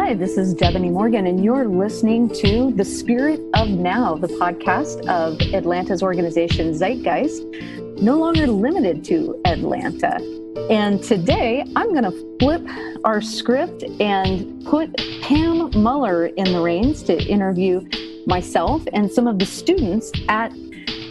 Hi, this is Debonee Morgan, and you're listening to The Spirit of Now, the podcast of Atlanta's organization Zeitgeist, no longer limited to Atlanta. And today, I'm going to flip our script and put Pam Muller in the reins to interview myself and some of the students at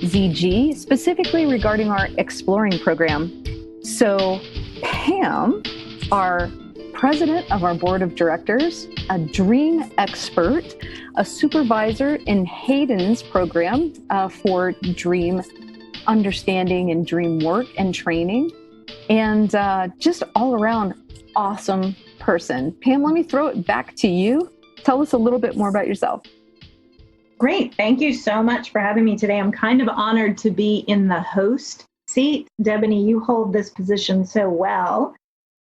ZG, specifically regarding our exploring program. So, Pam, our president of our board of directors, a dream expert, a supervisor in Hayden's program for dream understanding and dream work and training, and just all around awesome person. Pam, let me throw it back to you. Tell us a little bit more about yourself. Great. Thank you so much for having me today. I'm kind of honored to be in the host seat. Debonee, you hold this position so well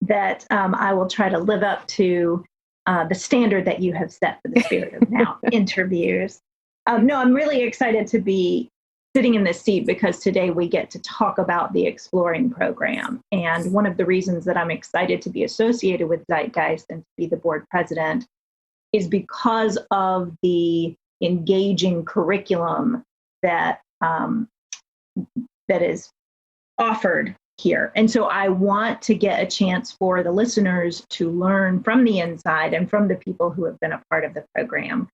that I will try to live up to the standard that you have set for the Spirit of Now interviews. No, I'm really excited to be sitting in this seat because today we get to talk about the Exploring program. And one of the reasons that I'm excited to be associated with Zeitgeist and to be the board president is because of the engaging curriculum that that is offered here. And so I want to get a chance for the listeners to learn from the inside and from the people who have been a part of the program.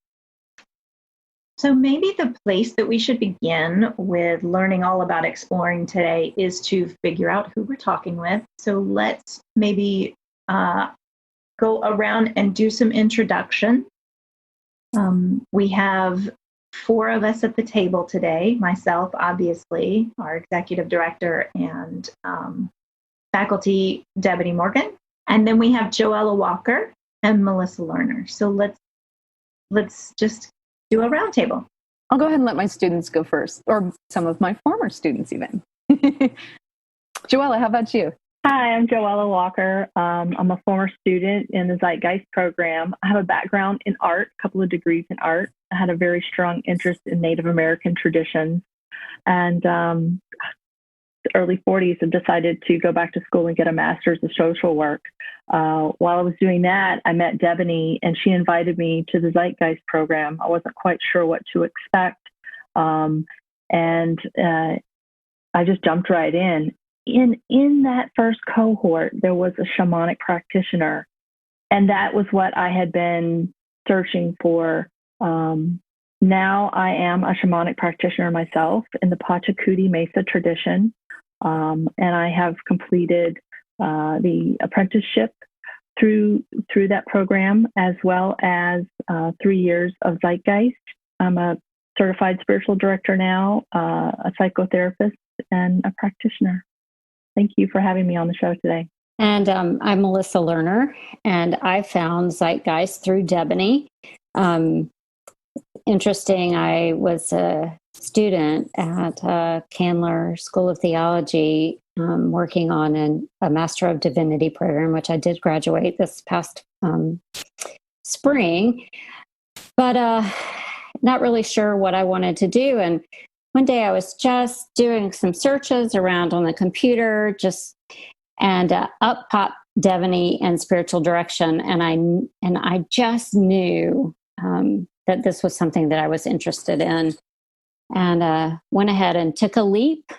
So maybe the place that we should begin with learning all about exploring today is to figure out who we're talking with. So let's maybe go around and do some introduction. We have 4 of us at the table today, myself, obviously, our executive director and faculty, Debonee Morgan. And then we have Joella Walker and Melissa Lerner. So let's just do a roundtable. I'll go ahead and let my students go first, or some of my former students even. Joella, how about you? Hi, I'm Joella Walker. I'm a former student in the Zeitgeist program. I have a background in art, a couple of degrees in art. I had a very strong interest in Native American traditions. And the early 40s, I decided to go back to school and get a master's of social work. While I was doing that, I met Debonee, and she invited me to the Zeitgeist program. I wasn't quite sure what to expect. And I just jumped right in. In that first cohort, there was a shamanic practitioner, and that was what I had been searching for. Now I am a shamanic practitioner myself in the Pachacuti Mesa tradition, and I have completed the apprenticeship through that program, as well as 3 years of Zeitgeist. I'm a certified spiritual director now, a psychotherapist, and a practitioner. Thank you for having me on the show today. And I'm Melissa Lerner, and I found Zeitgeist through Debonee. Interesting, I was a student at Candler School of Theology, working on a Master of Divinity program, which I did graduate this past spring, but not really sure what I wanted to do. And one day I was just doing some searches around on the computer, and up popped Debonee and spiritual direction, and I just knew that this was something that I was interested in, and went ahead and took a leap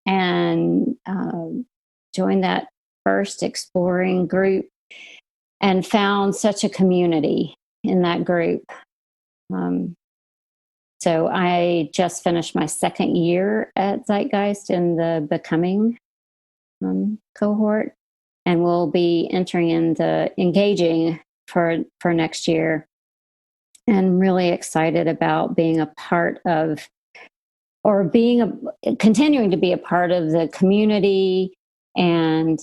and joined that first exploring group, and found such a community in that group. So I just finished my 2nd year at Zeitgeist in the Becoming cohort, and will be entering in the Engaging for next year. And really excited about being a part of, or continuing to be a part of the community, and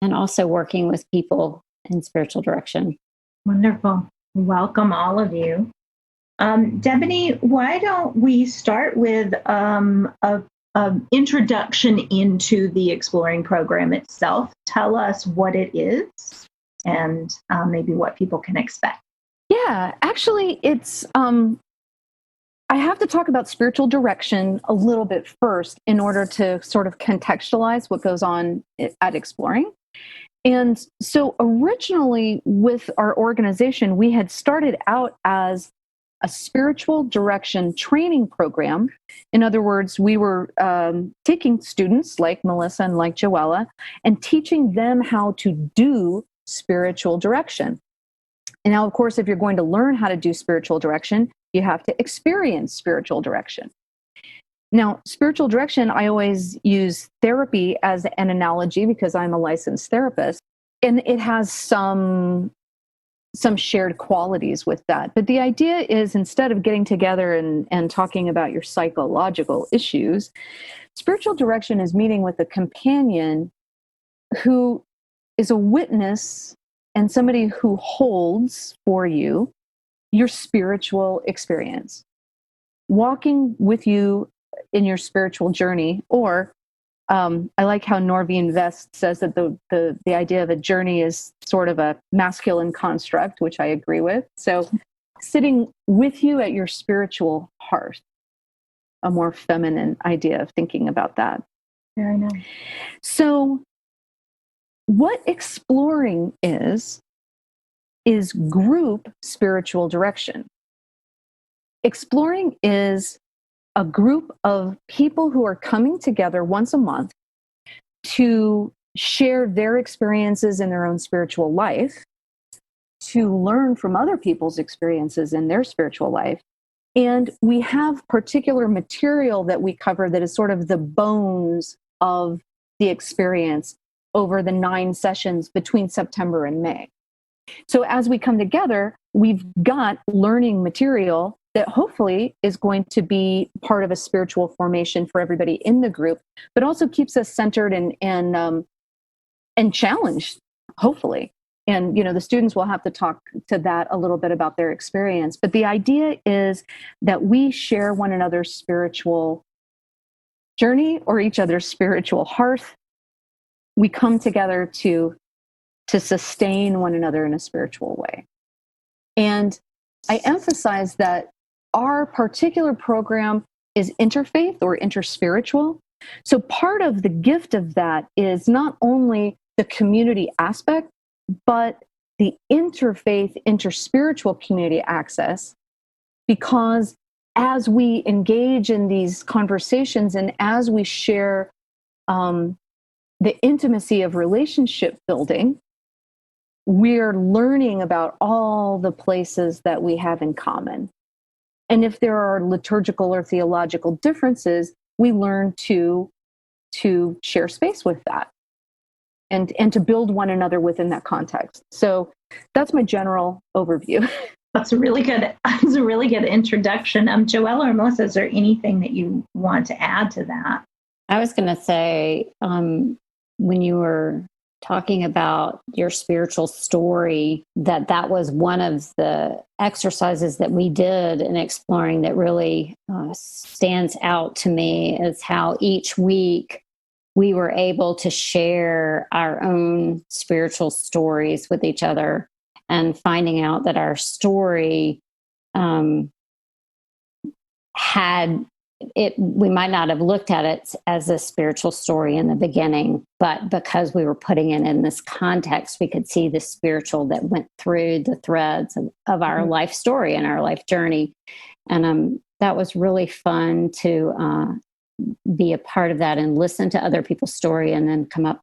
also working with people in spiritual direction. Wonderful. Welcome, all of you. Debonee, why don't we start with an introduction into the Exploring program itself? Tell us what it is and maybe what people can expect. Yeah, actually, it's I have to talk about spiritual direction a little bit first in order to sort of contextualize what goes on at Exploring. And so originally with our organization, we had started out as a spiritual direction training program. In other words, we were taking students like Melissa and like Joella and teaching them how to do spiritual direction. And now, of course, if you're going to learn how to do spiritual direction, you have to experience spiritual direction. Now, spiritual direction, I always use therapy as an analogy because I'm a licensed therapist, and it has some shared qualities with that. But the idea is, instead of getting together and talking about your psychological issues, spiritual direction is meeting with a companion who is a witness and somebody who holds for you your spiritual experience, walking with you in your spiritual journey. Or I like how Norveen Vest says that the idea of a journey is sort of a masculine construct, which I agree with. So sitting with you at your spiritual hearth, a more feminine idea of thinking about that. Very nice. So what exploring is group spiritual direction. Exploring is a group of people who are coming together once a month to share their experiences in their own spiritual life, to learn from other people's experiences in their spiritual life. And we have particular material that we cover that is sort of the bones of the experience over the 9 sessions between September and May. So as we come together, we've got learning material that hopefully is going to be part of a spiritual formation for everybody in the group, but also keeps us centered and challenged, hopefully. And, the students will have to talk to that a little bit about their experience. But the idea is that we share one another's spiritual journey or each other's spiritual hearth. We come together to sustain one another in a spiritual way. And I emphasize that our particular program is interfaith or interspiritual. So part of the gift of that is not only the community aspect, but the interfaith, interspiritual community access, because as we engage in these conversations and as we share the intimacy of relationship building, we're learning about all the places that we have in common. And if there are liturgical or theological differences, we learn to share space with that and to build one another within that context. So that's my general overview. That's a really good introduction. Joella or Melissa, is there anything that you want to add to that? I was going to say, when you were talking about your spiritual story, that was one of the exercises that we did in exploring that really stands out to me, is how each week we were able to share our own spiritual stories with each other, and finding out that our story had it. We might not have looked at it as a spiritual story in the beginning, but because we were putting it in this context, we could see the spiritual that went through the threads of our life story and our life journey. And that was really fun to be a part of that and listen to other people's story and then come up,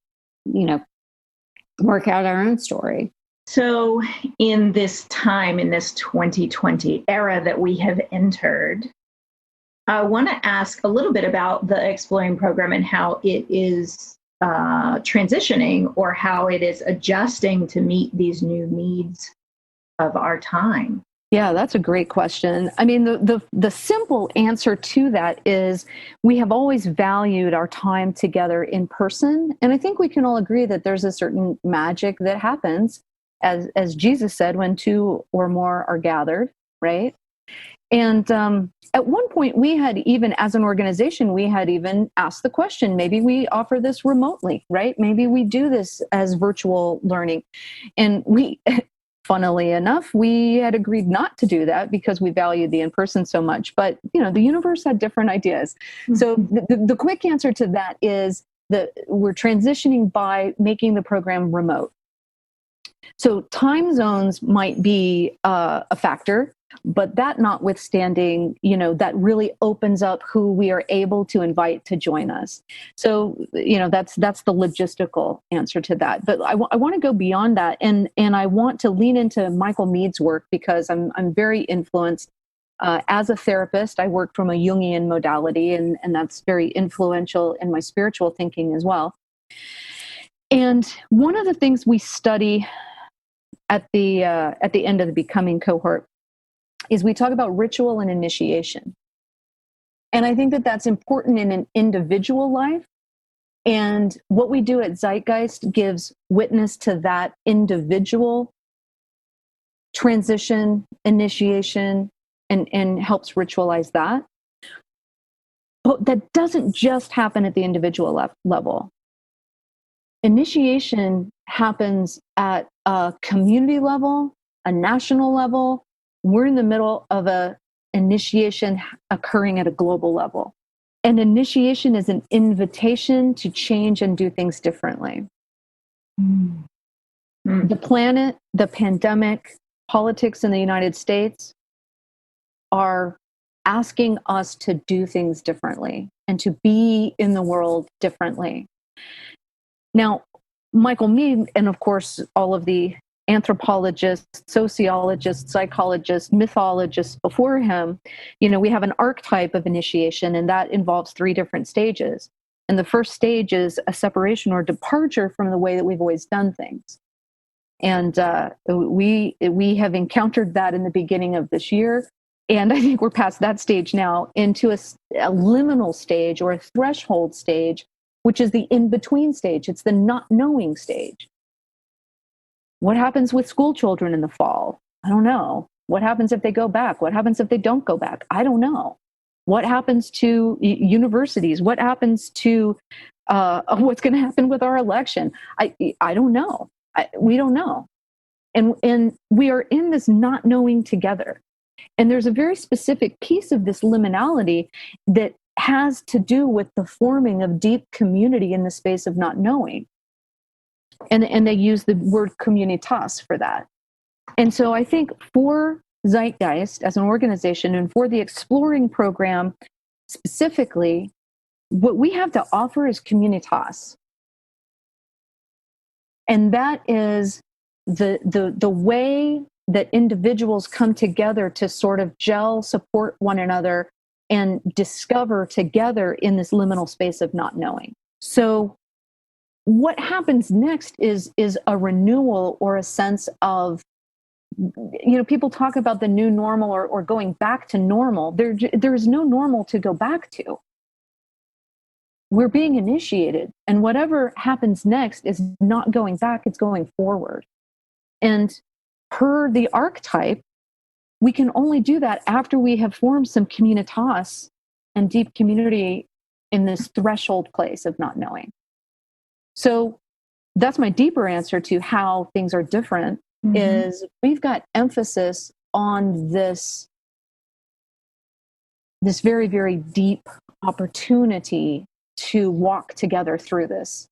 work out our own story. So in this time, in this 2020 era that we have entered, I want to ask a little bit about the Exploring program and how it is transitioning, or how it is adjusting to meet these new needs of our time. Yeah, that's a great question. I mean, the simple answer to that is we have always valued our time together in person. And I think we can all agree that there's a certain magic that happens, as Jesus said, when 2 or more are gathered, right? And at one point, we had even, as an organization, we had even asked the question, maybe we offer this remotely, right? Maybe we do this as virtual learning. And we, funnily enough, we had agreed not to do that because we valued the in-person so much. But, the universe had different ideas. So the quick answer to that is we're transitioning by making the program remote. So time zones might be a factor, but that notwithstanding, that really opens up who we are able to invite to join us. So, that's the logistical answer to that. But I want to go beyond that, and I want to lean into Michael Mead's work, because I'm very influenced. As a therapist, I work from a Jungian modality, and that's very influential in my spiritual thinking as well. And one of the things we study at the end of the Becoming cohort is we talk about ritual and initiation. And I think that that's important in an individual life. And what we do at Zeitgeist gives witness to that individual transition, initiation, and helps ritualize that. But that doesn't just happen at the individual level. Initiation happens at a community level, a national level. We're in the middle of a initiation occurring at a global level. And initiation is an invitation to change and do things differently. Mm-hmm. The planet, the pandemic, politics in the United States are asking us to do things differently and to be in the world differently. Now, Michael Mead, and of course, all of the anthropologists, sociologists, psychologists, mythologists before him, we have an archetype of initiation, and that involves 3 different stages. And the first stage is a separation or departure from the way that we've always done things. And we have encountered that in the beginning of this year. And I think we're past that stage now into a liminal stage, or a threshold stage, which is the in-between stage. It's the not knowing stage. What happens with school children in the fall? I don't know. What happens if they go back? What happens if they don't go back? I don't know. What happens to universities? What happens to what's going to happen with our election? I don't know. We don't know. And we are in this not knowing together. And there's a very specific piece of this liminality that has to do with the forming of deep community in the space of not knowing. And they use the word communitas for that. And so I think for Zeitgeist as an organization, and for the Exploring program specifically, what we have to offer is communitas. And that is the way that individuals come together to sort of gel, support one another, and discover together in this liminal space of not knowing. So what happens next is a renewal, or a sense of, people talk about the new normal, or going back to normal. There is no normal to go back to. We're being initiated, and whatever happens next is not going back, it's going forward. And per the archetype, we can only do that after we have formed some communitas and deep community in this threshold place of not knowing. So that's my deeper answer to how things are different, is we've got emphasis on this very, very deep opportunity to walk together through this.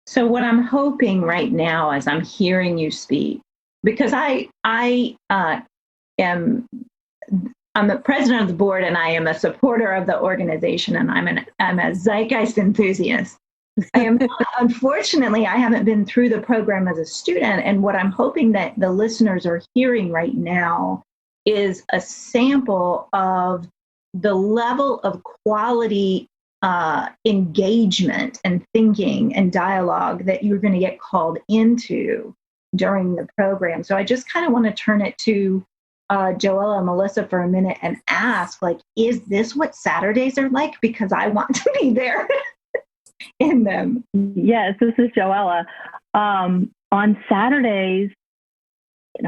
So what I'm hoping right now, as I'm hearing you speak, because I'm a president of the board, and I am a supporter of the organization, and I'm a Zeitgeist enthusiast. Unfortunately, I haven't been through the program as a student, and what I'm hoping that the listeners are hearing right now is a sample of the level of quality engagement and thinking and dialogue that you're going to get called into during the program. So I just kind of want to turn it to Joella and Melissa for a minute and ask, is this what Saturdays are like? Because I want to be there in them. Yes, this is Joella. On Saturdays,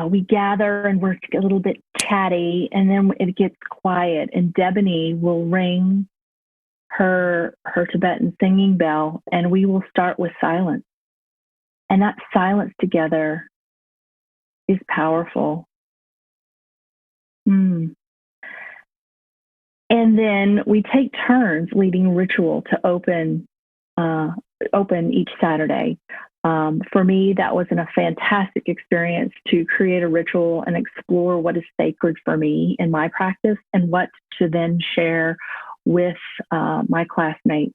we gather and we're a little bit chatty, and then it gets quiet, and Debonee will ring her Tibetan singing bell, and we will start with silence. And that silence together is powerful. And then we take turns leading ritual to open open each Saturday. For me, that was a fantastic experience to create a ritual and explore what is sacred for me in my practice and what to then share with my classmates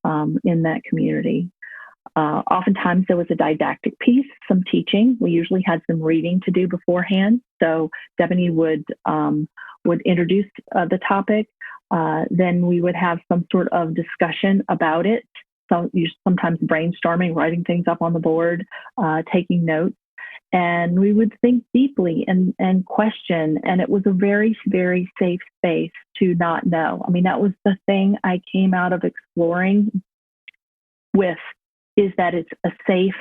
in that community. Oftentimes there was a didactic piece, some teaching. We usually had some reading to do beforehand. So Debonee would introduce the topic. Then we would have some sort of discussion about it. So sometimes brainstorming, writing things up on the board, taking notes. And we would think deeply and question. And it was a very, very safe space to not know. I mean, that was the thing I came out of exploring with, is that it's a safe,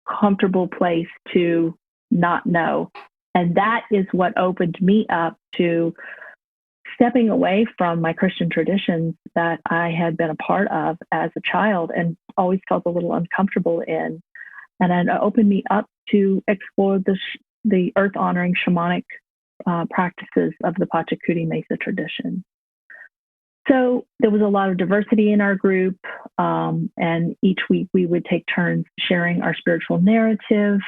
comfortable place to not know. And that is what opened me up to stepping away from my Christian traditions that I had been a part of as a child and always felt a little uncomfortable in. And it opened me up to explore the earth-honoring shamanic practices of the Pachacuti Mesa tradition. So there was a lot of diversity in our group, and each week we would take turns sharing our spiritual narrative,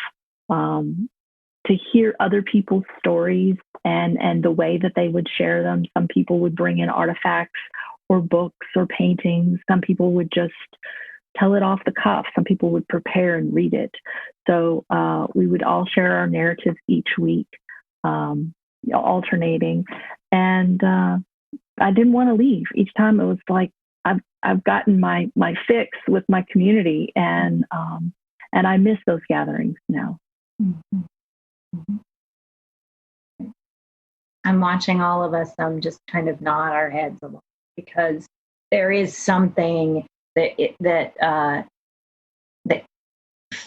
to hear other people's stories and the way that they would share them. Some people would bring in artifacts or books or paintings. Some people would just tell it off the cuff. Some people would prepare and read it. So we would all share our narratives each week, alternating. And I didn't want to leave. Each time it was like, I've gotten my fix with my community, and I miss those gatherings now. Mm-hmm. Mm-hmm. I'm watching all of us just kind of nod our heads along, because there is something that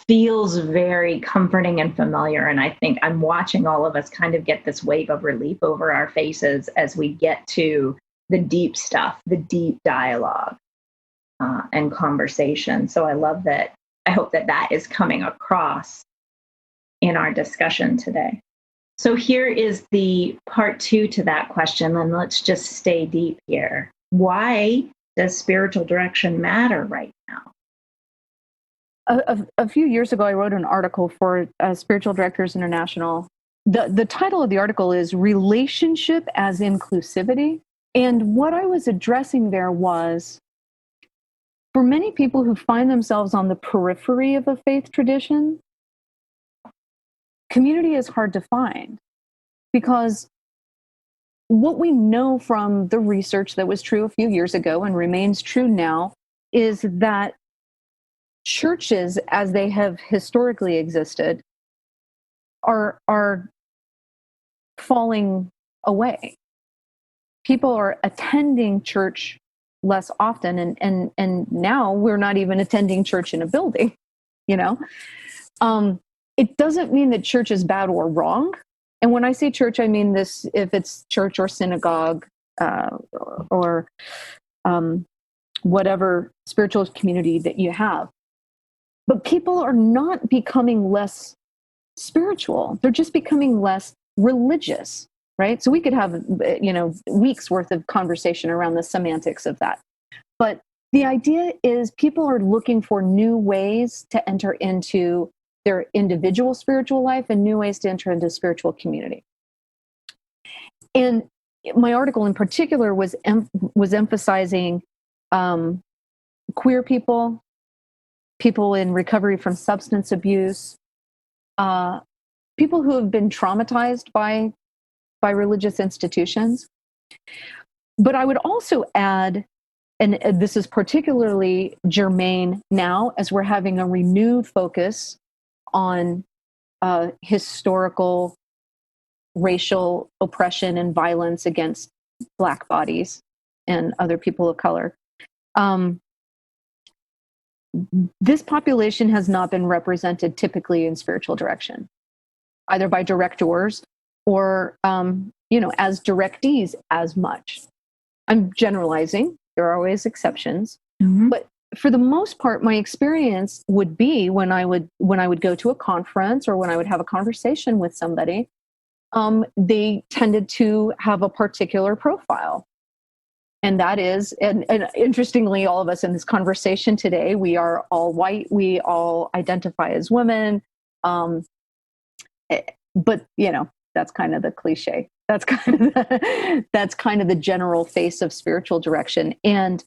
feels very comforting and familiar. And I think I'm watching all of us kind of get this wave of relief over our faces as we get to the deep stuff, the deep dialogue and conversation. So I love that. I hope that is coming across in our discussion today. So here is the part 2 to that question, and let's just stay deep here. Why does spiritual direction matter right now? A few years ago, I wrote an article for Spiritual Directors International. The title of the article is Relationship as Inclusivity. And what I was addressing there was, for many people who find themselves on the periphery of a faith tradition, community is hard to find, because what we know from the research that was true a few years ago and remains true now is that churches, as they have historically existed, are falling away. People are attending church less often, and now we're not even attending church in a building, you know? It doesn't mean that church is bad or wrong. And when I say church, I mean this, if it's church or synagogue or whatever spiritual community that you have. But people are not becoming less spiritual. They're just becoming less religious, right? So we could have, weeks worth of conversation around the semantics of that. But the idea is people are looking for new ways to enter into their individual spiritual life and new ways to enter into spiritual community. And my article in particular was emphasizing queer people, people in recovery from substance abuse, people who have been traumatized by religious institutions. But I would also add, and this is particularly germane now as we're having a renewed focus on historical racial oppression and violence against Black bodies and other people of color. This population has not been represented typically in spiritual direction, either by directors or, as directees as much. I'm generalizing. There are always exceptions, but for the most part, my experience would be when I would go to a conference or when I would have a conversation with somebody, they tended to have a particular profile. And that is, and interestingly, all of us in this conversation today, we are all white. We all identify as women. But, you know, that's kind of the cliche. That's kind of the general face of spiritual direction. And,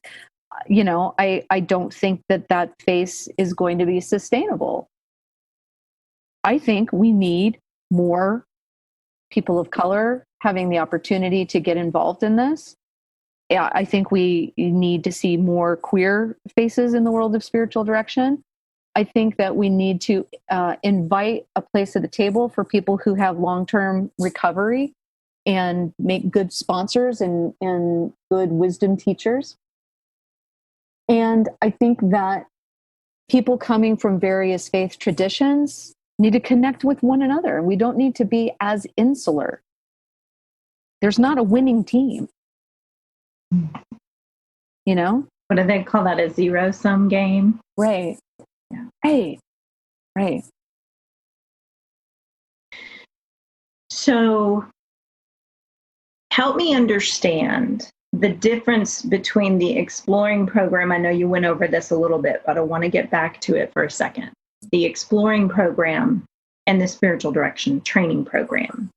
you know, I don't think that face is going to be sustainable. I think we need more people of color having the opportunity to get involved in this. Yeah, I think we need to see more queer faces in the world of spiritual direction. I think that we need to invite a place at the table for people who have long-term recovery and make good sponsors and good wisdom teachers. And I think that people coming from various faith traditions need to connect with one another. We don't need to be as insular. There's not a winning team. You know? What do they call that? A zero-sum game? Right. Yeah. Right. So help me understand the difference between the exploring program. I know you went over this a little bit, but I want to get back to it for a second. The exploring program and the spiritual direction training program.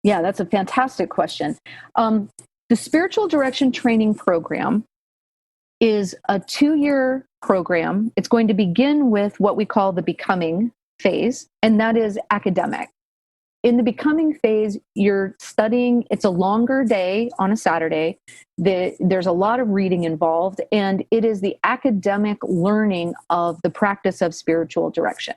Yeah, that's a fantastic question. The spiritual direction training program is a 2-year program. It's going to begin with what we call the becoming phase, and that is academic. In the becoming phase, you're studying, it's a longer day on a Saturday. There's a lot of reading involved, and it is the academic learning of the practice of spiritual direction.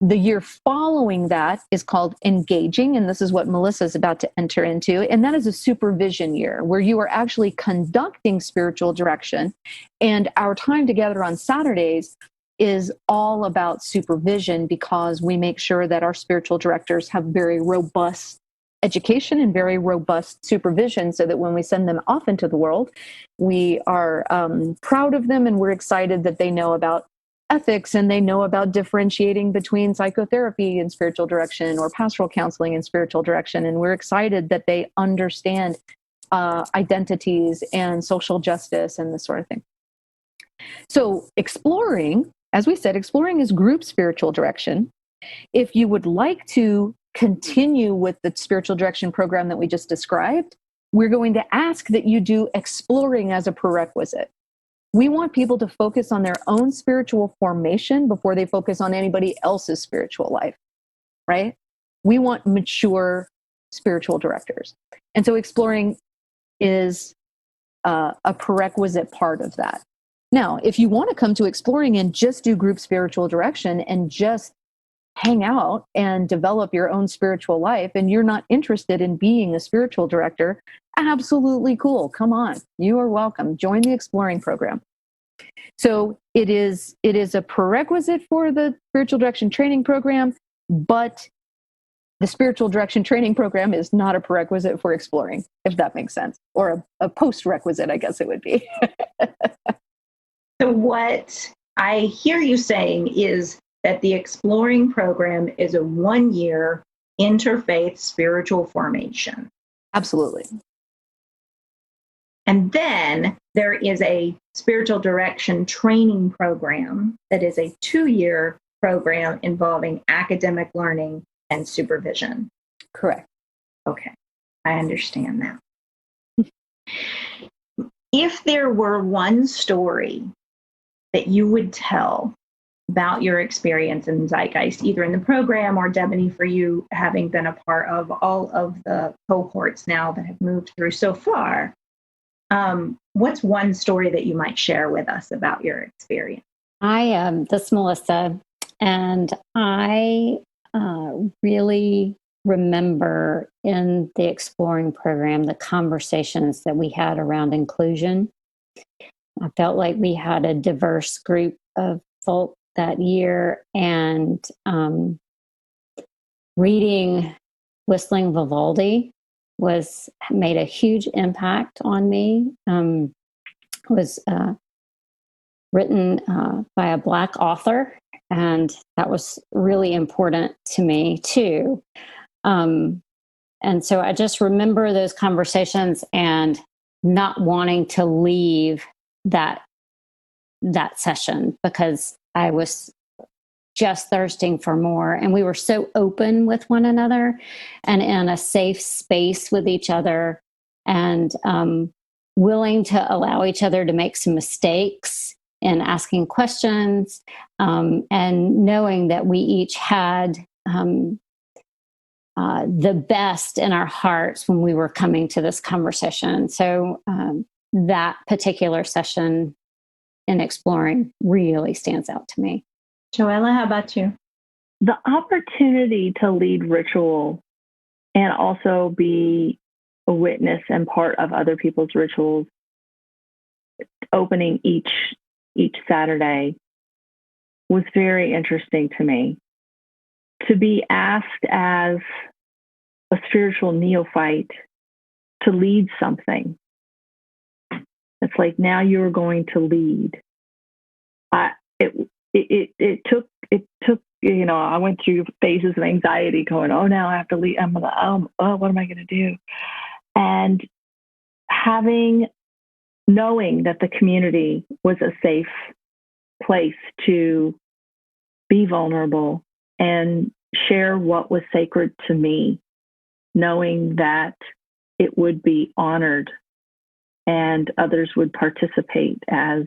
The year following that is called engaging, and this is what Melissa's about to enter into, and that is a supervision year where you are actually conducting spiritual direction, and our time together on Saturdays is all about supervision because we make sure that our spiritual directors have very robust education and very robust supervision so that when we send them off into the world, we are proud of them and we're excited that they know about ethics and they know about differentiating between psychotherapy and spiritual direction or pastoral counseling and spiritual direction. And we're excited that they understand identities and social justice and this sort of thing. So exploring, as we said, exploring is group spiritual direction. If you would like to continue with the spiritual direction program that we just described, we're going to ask that you do exploring as a prerequisite. We want people to focus on their own spiritual formation before they focus on anybody else's spiritual life, right? We want mature spiritual directors. And so exploring is a prerequisite part of that. Now, if you want to come to exploring and just do group spiritual direction and just hang out and develop your own spiritual life and you're not interested in being a spiritual director, absolutely cool. Come on. You are welcome. Join the exploring program. So it is a prerequisite for the spiritual direction training program, but the spiritual direction training program is not a prerequisite for exploring, if that makes sense, or a post-requisite, I guess it would be. So what I hear you saying is that the exploring program is a 1-year interfaith spiritual formation. Absolutely. And then there is a spiritual direction training program that is a 2-year program involving academic learning and supervision. Correct. Okay, I understand now. If there were one story that you would tell about your experience in Zeitgeist, either in the program or Debonee, for you having been a part of all of the cohorts now that have moved through so far, what's one story that you might share with us about your experience? This is Melissa, and I really remember in the exploring program the conversations that we had around inclusion. I felt like we had a diverse group of folk that year, and reading Whistling Vivaldi made a huge impact on me. Was written by a Black author, and that was really important to me too. And so I just remember those conversations and not wanting to leave that session because I was just thirsting for more. And we were so open with one another and in a safe space with each other, and willing to allow each other to make some mistakes and asking questions, and knowing that we each had the best in our hearts when we were coming to this conversation. So that particular session in exploring really stands out to me. Joella, how about you? The opportunity to lead ritual and also be a witness and part of other people's rituals, opening each Saturday, was very interesting to me. To be asked as a spiritual neophyte to lead something, it's like, now you're going to lead. It took, I went through phases of anxiety going, oh, now I have to lead. What am I going to do? And knowing that the community was a safe place to be vulnerable and share what was sacred to me, knowing that it would be honored and others would participate as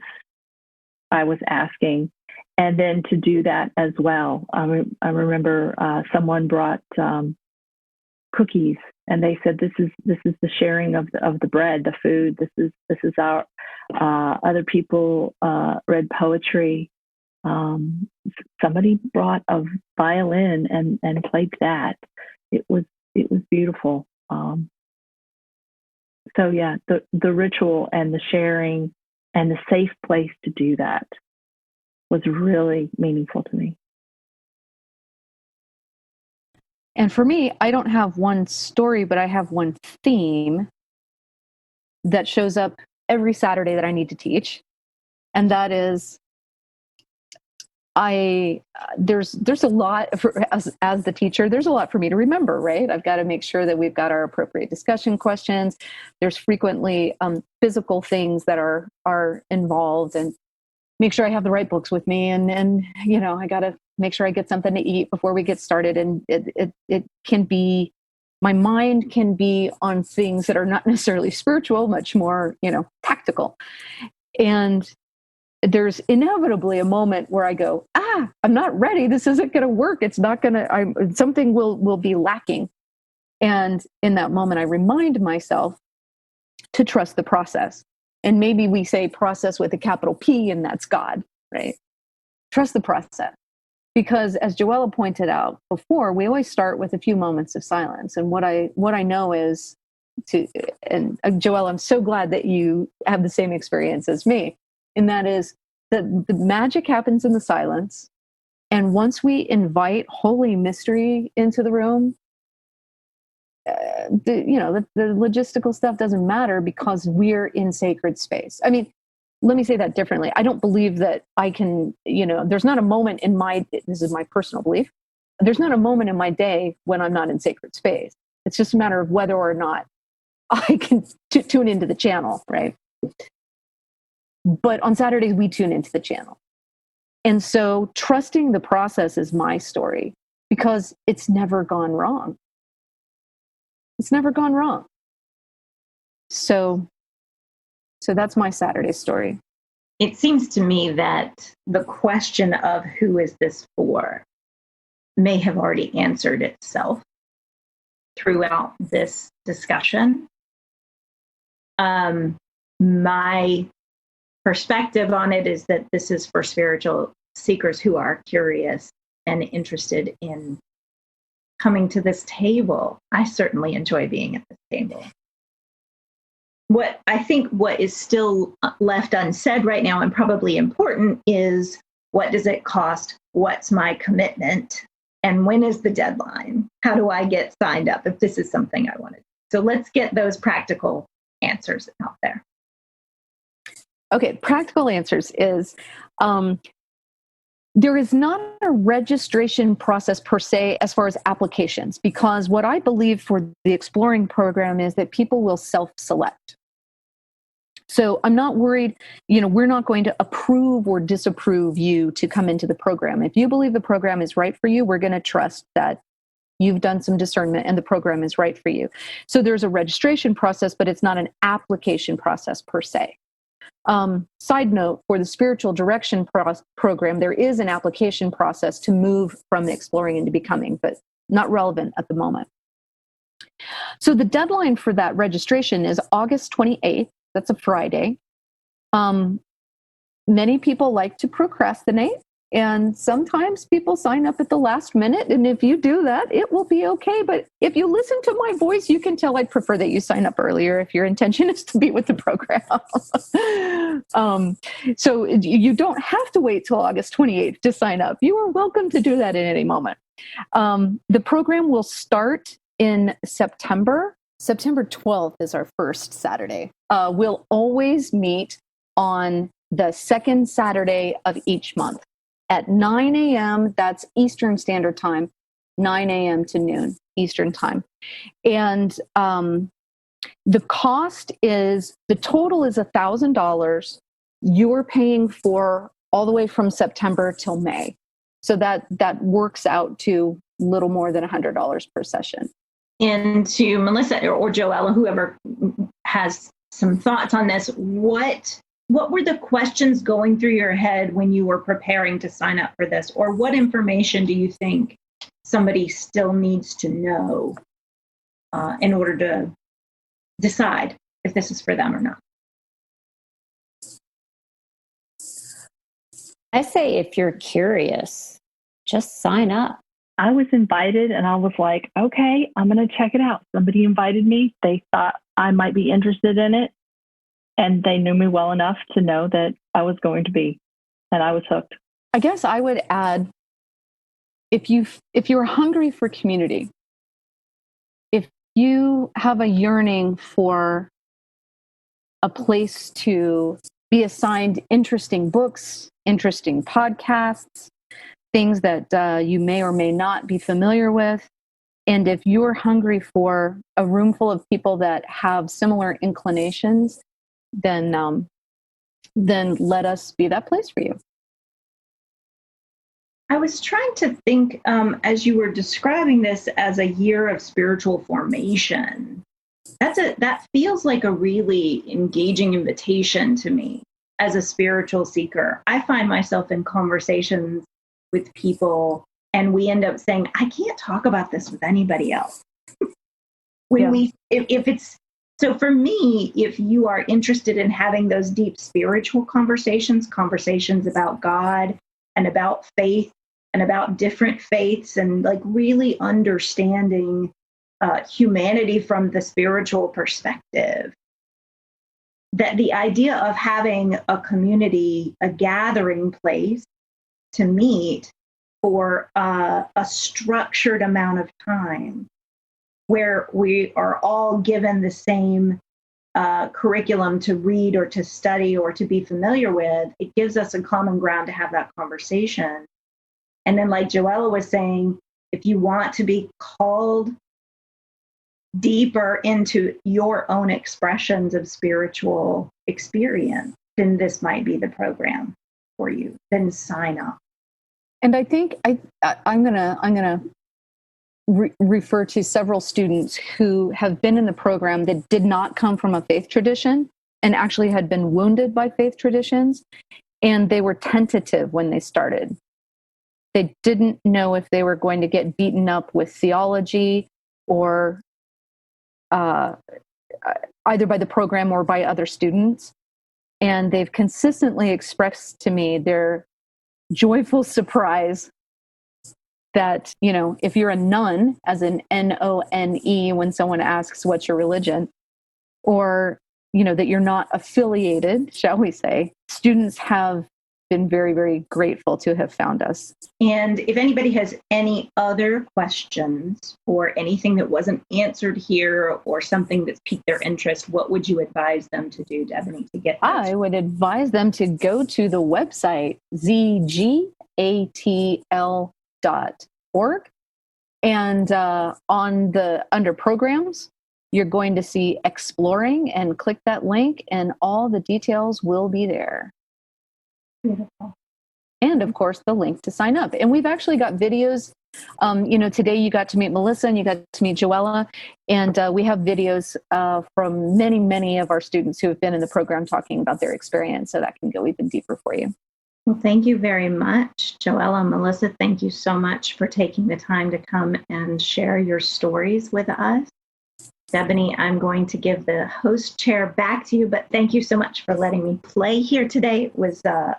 I was asking, and then to do that as well. I remember someone brought cookies, and they said, "This is the sharing of the bread, the food. This is our." Other people read poetry. Somebody brought a violin and played that. It was beautiful. So yeah, the ritual and the sharing and the safe place to do that was really meaningful to me. And for me, I don't have one story, but I have one theme that shows up every Saturday that I need to teach. And that is, there's a lot as the teacher, there's a lot for me to remember, right? I've got to make sure that we've got our appropriate discussion questions. There's frequently physical things that are involved, and make sure I have the right books with me. And I got to make sure I get something to eat before we get started. And it can be, my mind can be on things that are not necessarily spiritual, much more, tactical. And there's inevitably a moment where I go, I'm not ready. This isn't going to work. It's not going to, something will be lacking. And in that moment, I remind myself to trust the process. And maybe we say process with a capital P, and that's God, right? Trust the process. Because as Joella pointed out before, we always start with a few moments of silence. And what I know is and Joella, I'm so glad that you have the same experience as me. And that is that the magic happens in the silence. And once we invite holy mystery into the room, the logistical stuff doesn't matter because we're in sacred space. I mean, let me say that differently. I don't believe that I can, there's not a moment this is my personal belief, there's not a moment in my day when I'm not in sacred space. It's just a matter of whether or not I can tune into the channel, right? But on Saturdays, we tune into the channel. And so trusting the process is my story, because it's never gone wrong. It's never gone wrong. So that's my Saturday story. It seems to me that the question of who is this for may have already answered itself throughout this discussion. My perspective on it is that this is for spiritual seekers who are curious and interested in coming to this table. I certainly enjoy being at this table. What is still left unsaid right now, and probably important, is what does it cost? What's my commitment? And when is the deadline? How do I get signed up if this is something I want to do? So let's get those practical answers out there. Okay, practical answers is there is not a registration process per se as far as applications, because what I believe for the exploring program is that people will self-select. So I'm not worried, we're not going to approve or disapprove you to come into the program. If you believe the program is right for you, we're going to trust that you've done some discernment and the program is right for you. So there's a registration process, but it's not an application process per se. Side note, for the spiritual direction program, there is an application process to move from exploring into becoming, but not relevant at the moment. So the deadline for that registration is August 28th. That's a Friday. Many people like to procrastinate, and sometimes people sign up at the last minute. And if you do that, it will be okay. But if you listen to my voice, you can tell I'd prefer that you sign up earlier if your intention is to be with the program. So you don't have to wait till August 28th to sign up. You are welcome to do that at any moment. The program will start in September. September 12th is our first Saturday. We'll always meet on the second Saturday of each month at 9 a.m. That's Eastern Standard Time, 9 a.m. to noon Eastern Time. And the cost is, the total is $1,000. You're paying for all the way from September till May. So that works out to a little more than $100 per session. And to Melissa or Joella, whoever has some thoughts on this, what were the questions going through your head when you were preparing to sign up for this? Or what information do you think somebody still needs to know in order to decide if this is for them or not? I say if you're curious, just sign up. I was invited and I was like, okay, I'm going to check it out. Somebody invited me. They thought I might be interested in it. And they knew me well enough to know that I was going to be, and I was hooked. I guess I would add, if you're hungry for community, if you have a yearning for a place to be assigned interesting books, interesting podcasts, things that you may or may not be familiar with. And if you're hungry for a room full of people that have similar inclinations, then let us be that place for you. I was trying to think as you were describing this as a year of spiritual formation. That feels like a really engaging invitation to me as a spiritual seeker. I find myself in conversations with people and we end up saying, I can't talk about this with anybody else. So for me, if you are interested in having those deep spiritual conversations about God and about faith and about different faiths and like really understanding humanity from the spiritual perspective, that the idea of having a community, a gathering place to meet for a structured amount of time where we are all given the same curriculum to read or to study or to be familiar with, it gives us a common ground to have that conversation. And then like Joella was saying, if you want to be called deeper into your own expressions of spiritual experience, then this might be the program for you. Then sign up. And I think I'm gonna refer to several students who have been in the program that did not come from a faith tradition and actually had been wounded by faith traditions, and they were tentative when they started. They didn't know if they were going to get beaten up with theology or either by the program or by other students. And they've consistently expressed to me their joyful surprise that, if you're a nun, as in None, when someone asks what's your religion, or, that you're not affiliated, shall we say, students have been very, very grateful to have found us. And if anybody has any other questions or anything that wasn't answered here or something that's piqued their interest, what would you advise them to do, Debonee, to get those? I would advise them to go to the website, zgatl.org, and under programs, you're going to see exploring and click that link and all the details will be there. Beautiful. And of course, the link to sign up. And we've actually got videos. Today you got to meet Melissa and you got to meet Joella. And we have videos from many, many of our students who have been in the program talking about their experience. So that can go even deeper for you. Well, thank you very much, Joella and Melissa. Thank you so much for taking the time to come and share your stories with us. Debonee, I'm going to give the host chair back to you, but thank you so much for letting me play here today. It was a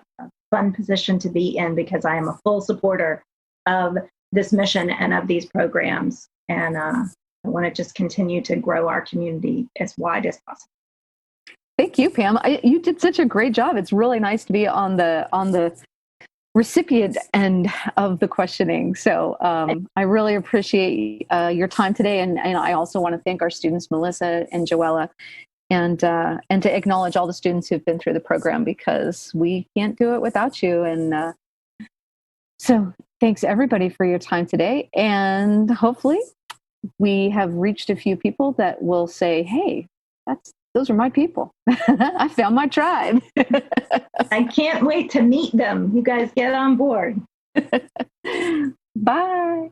fun position to be in because I am a full supporter of this mission and of these programs. And I want to just continue to grow our community as wide as possible. Thank you, Pam. You did such a great job. It's really nice to be on the recipient end of the questioning. So I really appreciate your time today. And I also want to thank our students, Melissa and Joella, and to acknowledge all the students who've been through the program because we can't do it without you. And so thanks everybody for your time today. And hopefully we have reached a few people that will say, hey, those are my people. I found my tribe. I can't wait to meet them. You guys get on board. Bye.